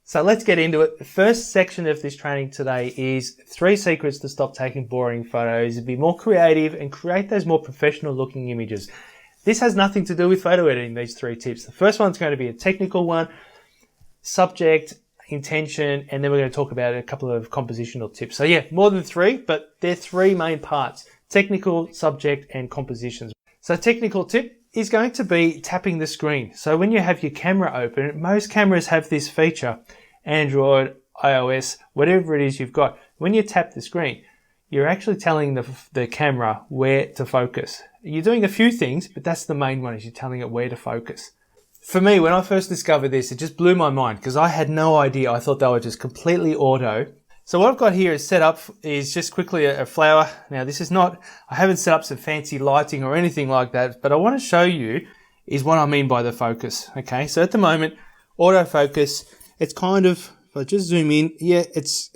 So let's get into it. The first section of this training today is 3 secrets to stop taking boring photos and be more creative and create those more professional looking images. This has nothing to do with photo editing, these 3 tips. The first one's going to be a technical one, subject, intention, and then we're going to talk about a couple of compositional tips. So yeah, more than 3, but they're 3 main parts: technical, subject, and compositions. So technical tip is going to be tapping the screen. So when you have your camera open, most cameras have this feature, Android, iOS, whatever it is you've got. When you tap the screen, you're actually telling the camera where to focus. You're doing a few things, but that's the main one, is you're telling it where to focus. For me, when I first discovered this, it just blew my mind because I had no idea. I thought they were just completely auto. So what I've got here is set up is just quickly a flower. Now this is not, I haven't set up some fancy lighting or anything like that, but I want to show you is what I mean by the focus. Okay, so at the moment, autofocus, it's kind of, if I just zoom in, yeah, it's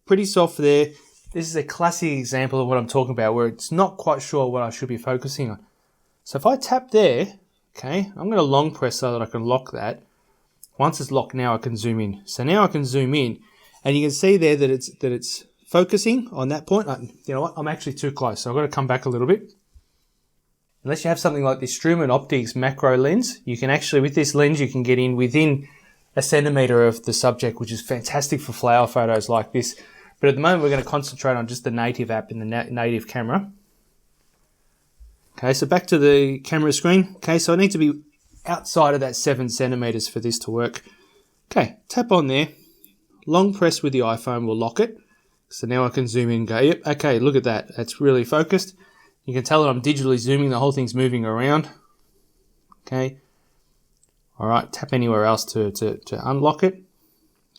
pretty soft there. This is a classic example of what I'm talking about, where it's not quite sure what I should be focusing on. So if I tap there, okay, I'm going to long press so that I can lock that. Once it's locked, now I can zoom in. So now I can zoom in, and you can see there that it's focusing on that point. You know what? I'm actually too close, so I've got to come back a little bit. Unless you have something like the Struman Optics macro lens, you can actually, with this lens, you can get in within a centimeter of the subject, which is fantastic for flower photos like this. But at the moment, we're going to concentrate on just the native app in the native camera. Okay, so back to the camera screen. Okay, so I need to be outside of that 7 centimeters for this to work. Okay, tap on there. Long press with the iPhone will lock it. So now I can zoom in and go, yep, okay, look at that. That's really focused. You can tell that I'm digitally zooming. The whole thing's moving around. Okay. All right, tap anywhere else to unlock it.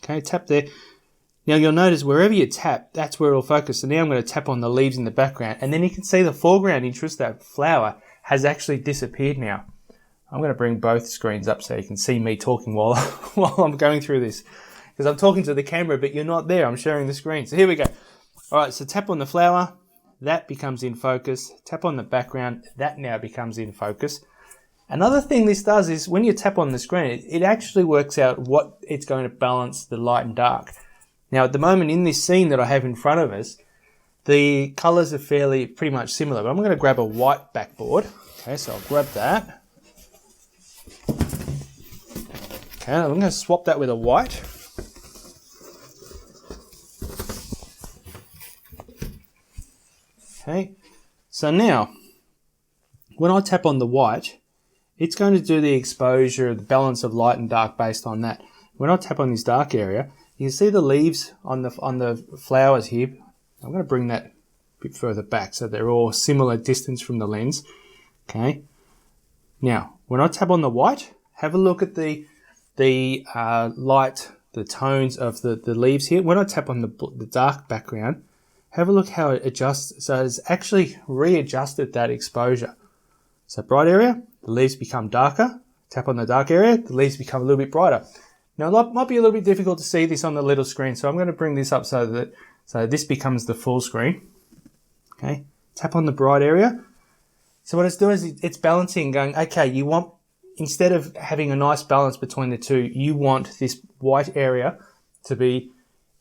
Okay, tap there. Now you'll notice wherever you tap, that's where it'll focus. So now I'm going to tap on the leaves in the background, and then you can see the foreground interest, that flower, has actually disappeared now. I'm going to bring both screens up so you can see me talking while I'm going through this. Because I'm talking to the camera, but you're not there. I'm sharing the screen. So here we go. All right, so tap on the flower. That becomes in focus. Tap on the background. That now becomes in focus. Another thing this does is when you tap on the screen, it actually works out what it's going to balance the light and dark. Now, at the moment in this scene that I have in front of us, the colors are pretty much similar. But I'm going to grab a white backboard. Okay, so I'll grab that. Okay, I'm going to swap that with a white. Okay, so now, when I tap on the white, it's going to do the exposure, the balance of light and dark based on that. When I tap on this dark area, you can see the leaves on the flowers here. I'm going to bring that a bit further back so they're all similar distance from the lens. Okay. Now, when I tap on the white, have a look at the light, the tones of the leaves here. When I tap on the dark background, have a look how it adjusts. So it's actually readjusted that exposure. So bright area, the leaves become darker. Tap on the dark area, the leaves become a little bit brighter. Now it might be a little bit difficult to see this on the little screen, so I'm going to bring this up so this becomes the full screen. Okay, tap on the bright area. So what it's doing is it's balancing, going, okay, you want, instead of having a nice balance between the two, you want this white area to be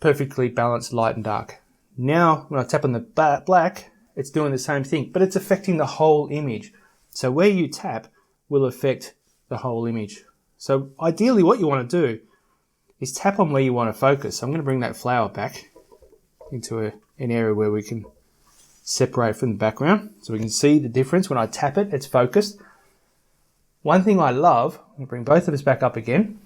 perfectly balanced light and dark. Now, when I tap on the black, it's doing the same thing, but it's affecting the whole image. So where you tap will affect the whole image. So ideally what you want to do is tap on where you want to focus. So I'm going to bring that flower back into an area where we can separate from the background. So we can see the difference. When I tap it, it's focused. One thing I love, I'm going to bring both of us back up again.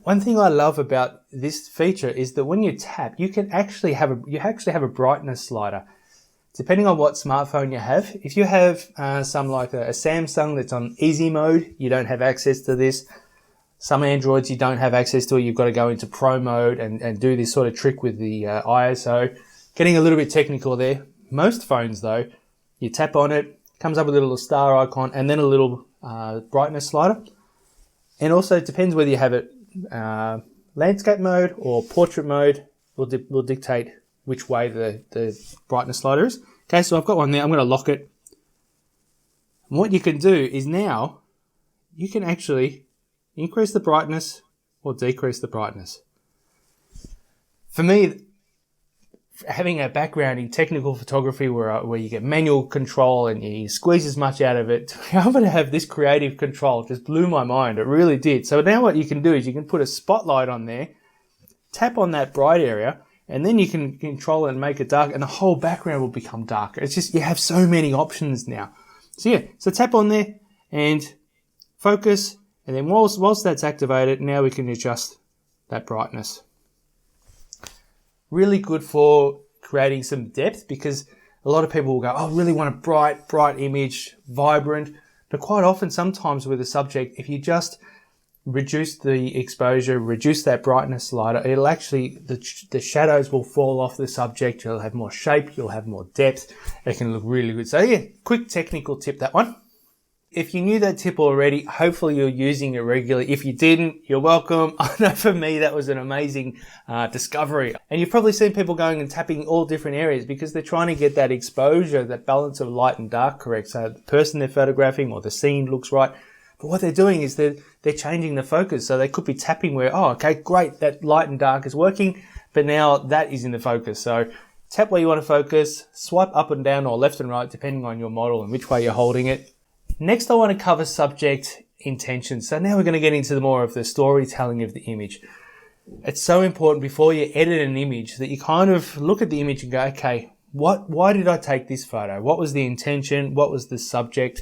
One thing I love about this feature is that when you tap, you actually have a brightness slider. Depending on what smartphone you have, if you have some like a Samsung that's on easy mode, you don't have access to this. Some Androids you don't have access to it, you've got to go into pro mode and do this sort of trick with the ISO. Getting a little bit technical there. Most phones though, you tap on it, comes up with a little star icon and then a little brightness slider. And also it depends whether you have it landscape mode or portrait mode will dictate which way the brightness slider is. Okay, so I've got one there. I'm going to lock it. And what you can do is now you can actually increase the brightness or decrease the brightness. For me, having a background in technical photography where you get manual control and you squeeze as much out of it, to be able to have this creative control just blew my mind. It really did. So now what you can do is you can put a spotlight on there, tap on that bright area, and then you can control it and make it dark, and the whole background will become darker. It's just, you have so many options now. So yeah, so tap on there and focus, and then whilst that's activated, now we can adjust that brightness. Really good for creating some depth, because a lot of people will go, oh, I really want a bright image, vibrant. But quite often, sometimes with a subject, if you just reduce the exposure, reduce that brightness slider, it'll actually, the shadows will fall off the subject. You'll have more shape, you'll have more depth. It can look really good. So yeah, quick technical tip, that one. If you knew that tip already, hopefully you're using it regularly. If you didn't, you're welcome. I know for me, that was an amazing discovery. And you've probably seen people going and tapping all different areas because they're trying to get that exposure, that balance of light and dark correct. So the person they're photographing or the scene looks right. But what they're doing is they're changing the focus. So they could be tapping where, oh, okay, great, that light and dark is working, but now that is in the focus. So tap where you want to focus, swipe up and down or left and right, depending on your model and which way you're holding it. Next, I want to cover subject intention. So now we're going to get into more of the storytelling of the image. It's so important before you edit an image that you kind of look at the image and go, okay, why did I take this photo? What was the intention? What was the subject?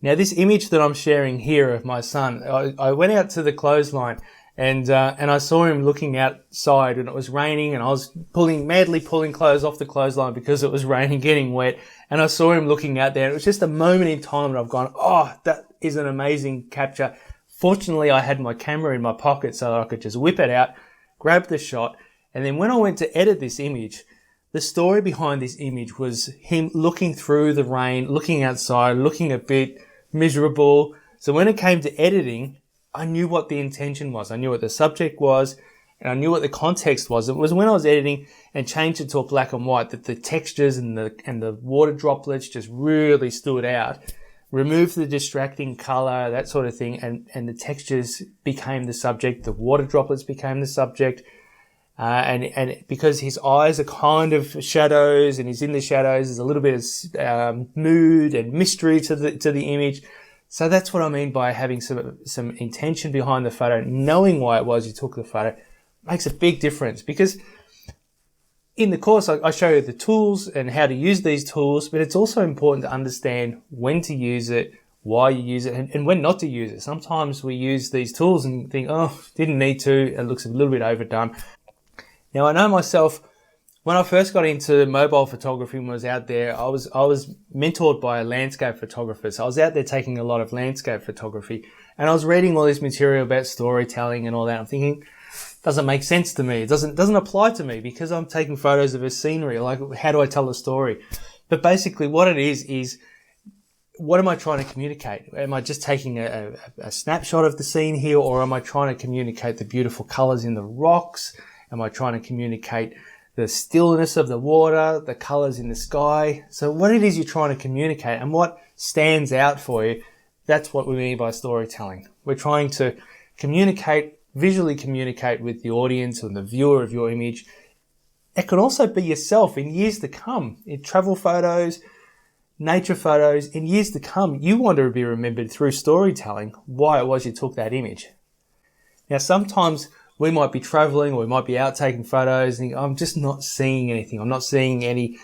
Now, this image that I'm sharing here of my son, I went out to the clothesline and I saw him looking outside, and it was raining, and I was madly pulling clothes off the clothesline because it was raining, getting wet. And I saw him looking out there. It was just a moment in time, and I've gone, oh, that is an amazing capture. Fortunately, I had my camera in my pocket so that I could just whip it out, grab the shot. And then when I went to edit this image, the story behind this image was him looking through the rain, looking outside, looking a bit miserable. So when it came to editing, I knew what the intention was. I knew what the subject was, and I knew what the context was. It was when I was editing and changed it to a black and white that the textures and the water droplets just really stood out. Removed the distracting color, that sort of thing, and the textures became the subject. The water droplets became the subject. And because his eyes are kind of shadows and he's in the shadows, there's a little bit of mood and mystery to the image. So that's what I mean by having some intention behind the photo, knowing why it was you took the photo makes a big difference. Because in the course, I show you the tools and how to use these tools, but it's also important to understand when to use it, why you use it, and when not to use it. Sometimes we use these tools and think, oh, didn't need to, it looks a little bit overdone. Now, I know myself, when I first got into mobile photography and was out there, I was mentored by a landscape photographer. So I was out there taking a lot of landscape photography, and I was reading all this material about storytelling and all that. I'm thinking, doesn't make sense to me. It doesn't apply to me because I'm taking photos of a scenery. Like, how do I tell a story? But basically what it is what am I trying to communicate? Am I just taking a snapshot of the scene here, or am I trying to communicate the beautiful colors in the rocks? Am I trying to communicate the stillness of the water, the colors in the sky? So what it is you're trying to communicate and what stands out for you, that's what we mean by storytelling. We're trying to visually communicate with the audience and the viewer of your image. It can also be yourself in years to come. In travel photos, nature photos, in years to come, you want to be remembered through storytelling why it was you took that image. Now, sometimes we might be traveling or we might be out taking photos and I'm just not seeing anything. I'm not seeing any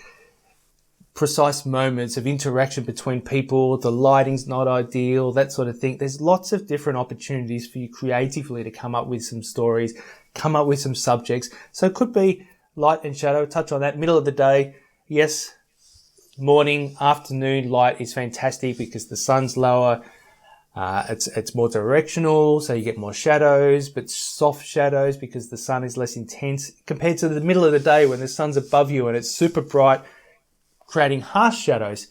precise moments of interaction between people. The lighting's not ideal, that sort of thing. There's lots of different opportunities for you creatively to come up with some stories, come up with some subjects. So it could be light and shadow, touch on that. Middle of the day, yes, morning, afternoon light is fantastic because the sun's lower. It's more directional, so you get more shadows, but soft shadows because the sun is less intense compared to the middle of the day when the sun's above you and it's super bright, creating harsh shadows.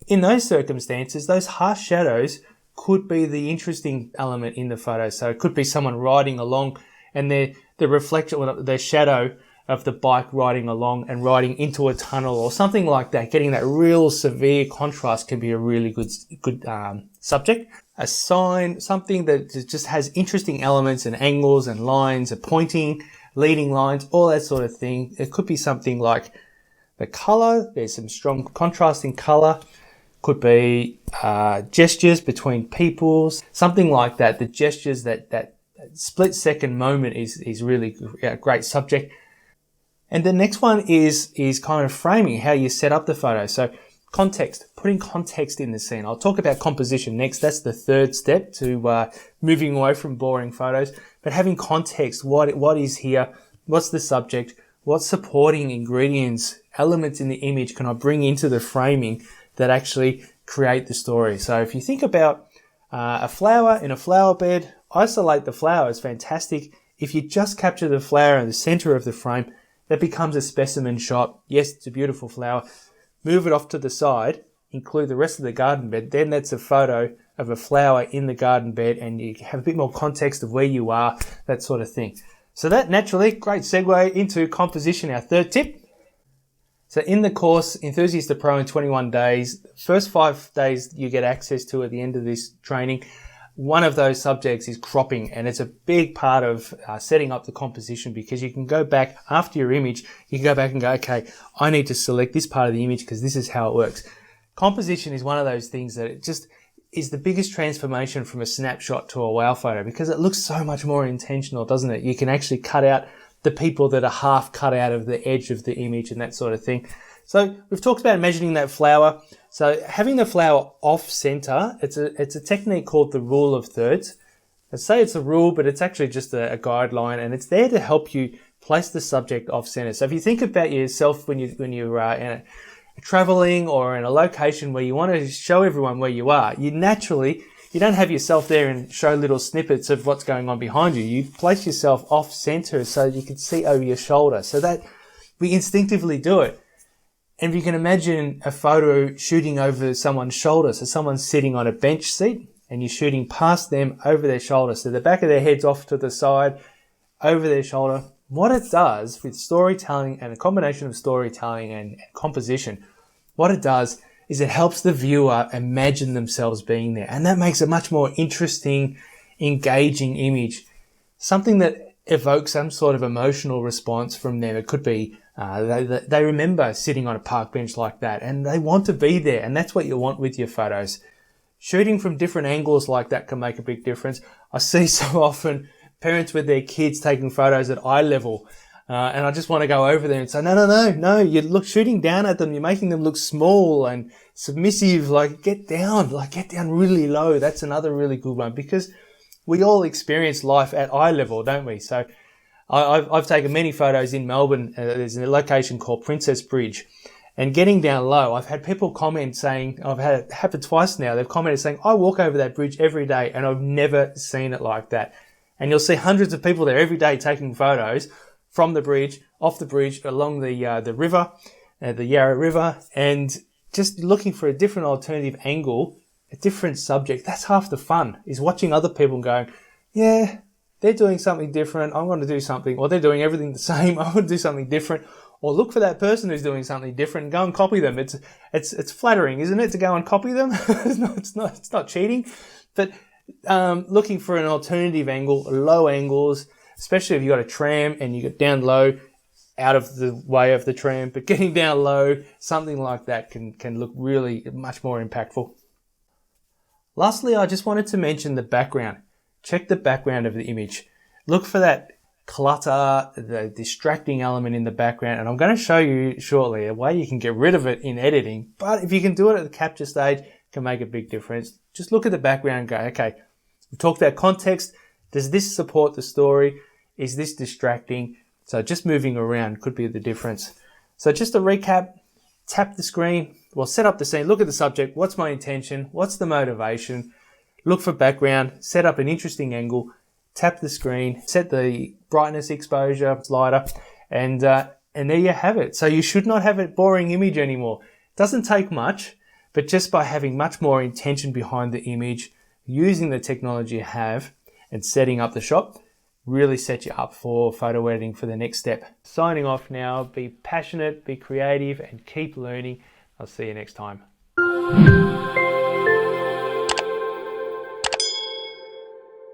In those circumstances, those harsh shadows could be the interesting element in the photo. So it could be someone riding along and the reflection, their shadow of the bike riding along and riding into a tunnel or something like that. Getting that real severe contrast can be a really good subject. a sign, something that just has interesting elements and angles and lines, a pointing, leading lines, all that sort of thing. It could be something like the color. There's some strong contrasting color. Could be gestures between peoples, something like that. The gestures, that split second moment is really a great subject. And the next one is kind of framing, how you set up the photo. So context, putting context in the scene. I'll talk about composition next. That's the third step to moving away from boring photos. But having context, what is here? What's the subject? What supporting ingredients, elements in the image can I bring into the framing that actually create the story? So if you think about a flower in a flower bed, isolate the flower is fantastic. If you just capture the flower in the center of the frame, that becomes a specimen shot. Yes, it's a beautiful flower. Move it off to the side, include the rest of the garden bed, then that's a photo of a flower in the garden bed, and you have a bit more context of where you are, that sort of thing. So that naturally, great segue into composition, our third tip. So in the course, Enthusiast to Pro in 21 days, first 5 days you get access to at the end of this training, one of those subjects is cropping, and it's a big part of setting up the composition, because you can go back after your image, you can go back and go, okay, I need to select this part of the image because this is how it works. Composition is one of those things that it just is the biggest transformation from a snapshot to a wow photo, because it looks so much more intentional, doesn't it? You can actually cut out the people that are half cut out of the edge of the image and that sort of thing. So we've talked about imagining that flower. So having the flower off center, it's a technique called the rule of thirds. I say it's a rule, but it's actually just a guideline, and it's there to help you place the subject off center. So if you think about yourself when you're traveling or in a location where you want to show everyone where you are, you don't have yourself there and show little snippets of what's going on behind you. You place yourself off center so you can see over your shoulder. So that we instinctively do it. And if you can imagine a photo shooting over someone's shoulder, so someone's sitting on a bench seat and you're shooting past them over their shoulder. So the back of their head's off to the side, over their shoulder. What it does with storytelling and a combination of storytelling and composition, what it does is it helps the viewer imagine themselves being there. And that makes a much more interesting, engaging image. Something that evokes some sort of emotional response from them. It could be they remember sitting on a park bench like that and they want to be there. And that's what you want with your photos. Shooting from different angles like that can make a big difference. I see so often parents with their kids taking photos at eye level. And I just want to go over there and say, no, you're shooting down at them. You're making them look small and submissive. Get down really low. That's another really good one, because we all experience life at eye level, don't we? So I've taken many photos in Melbourne. There's a location called Princess Bridge, and getting down low, I've had people comment saying, I've had it happen twice now. They've commented saying, I walk over that bridge every day and I've never seen it like that. And you'll see hundreds of people there every day taking photos from the bridge, off the bridge, along the river, the Yarra River, and just looking for a different alternative angle, a different subject. That's half the fun, is watching other people going, yeah, they're doing something different, I'm going to do something, or they're doing everything the same, I'm going to do something different, or look for that person who's doing something different and go and copy them. It's flattering, isn't it, to go and copy them? It's not cheating, but looking for an alternative angle, low angles, especially if you've got a tram and you get down low, out of the way of the tram, but getting down low, something like that can look really much more impactful. Lastly, I just wanted to mention the background. Check the background of the image. Look for that clutter, the distracting element in the background, and I'm going to show you shortly a way you can get rid of it in editing, but if you can do it at the capture stage, it can make a big difference. Just look at the background and go, okay, we talked about context. Does this support the story? Is this distracting? So just moving around could be the difference. So just to recap, tap the screen, set up the scene, look at the subject, what's my intention, what's the motivation, look for background, set up an interesting angle, tap the screen, set the brightness exposure slider, and there you have it. So you should not have a boring image anymore. It doesn't take much, but just by having much more intention behind the image, using the technology you have and setting up the shot, really set you up for photo editing for the next step. Signing off now. Be passionate, be creative, and keep learning. I'll see you next time.